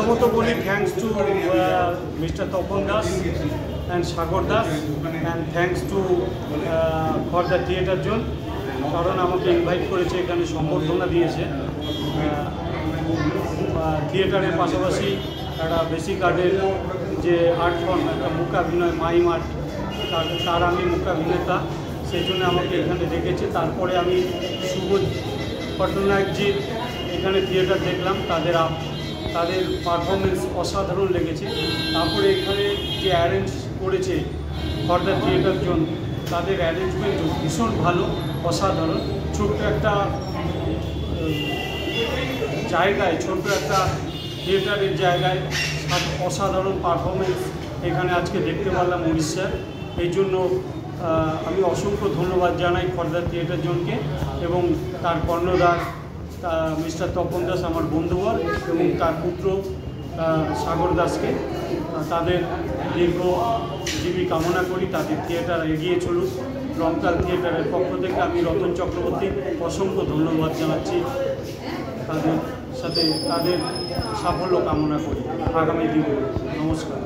প্রথমত বলি thanks to mister Tapan Das and Sagar Das and thanks to for the theatre zone, কারণ আমাকে ইনভাইট করেছে, এখানে সম্বর্ধনা দিয়েছে। থিয়েটারের পাশাপাশি একটা বেসিক আর্টের যে আর্ট ফর্ম, একটা মূকাভিনয় মাইম আর্ট, তার আমি মূকাভিনেতা, সেই জন্য আমাকে এখানে ডেকেছে। তারপরে আমি সুবোধ পট্টনায়কজির এখানে থিয়েটার দেখলাম, তাদের পারফরমেন্স অসাধারণ লেগেছে। তারপরে এখানে যে অ্যারেঞ্জ করেছে ফর দ্য থিয়েটার জোন, তাদের অ্যারেঞ্জমেন্টও ভীষণ ভালো, অসাধারণ। ছোট্ট একটা জায়গায়, ছোট্ট একটা থিয়েটারের জায়গায় অসাধারণ পারফরমেন্স এখানে আজকে দেখতে পারলাম উড়িষ্যার। এই জন্য আমি অসংখ্য ধন্যবাদ জানাই ফর দ্য থিয়েটার জোনকে এবং তার কর্ণধার মিস্টার তপন দাস আমার বন্ধুবর এবং তার পুত্র সাগর দাসকে। তাদের দীর্ঘজীবী কামনা করি, তাদের থিয়েটার এগিয়ে চলুক। রংতাল থিয়েটারের পক্ষ থেকে আমি রতন চক্রবর্তী অসংখ্য ধন্যবাদ জানাচ্ছি। তাদের সাফল্য কামনা করি আগামী দিনে। নমস্কার।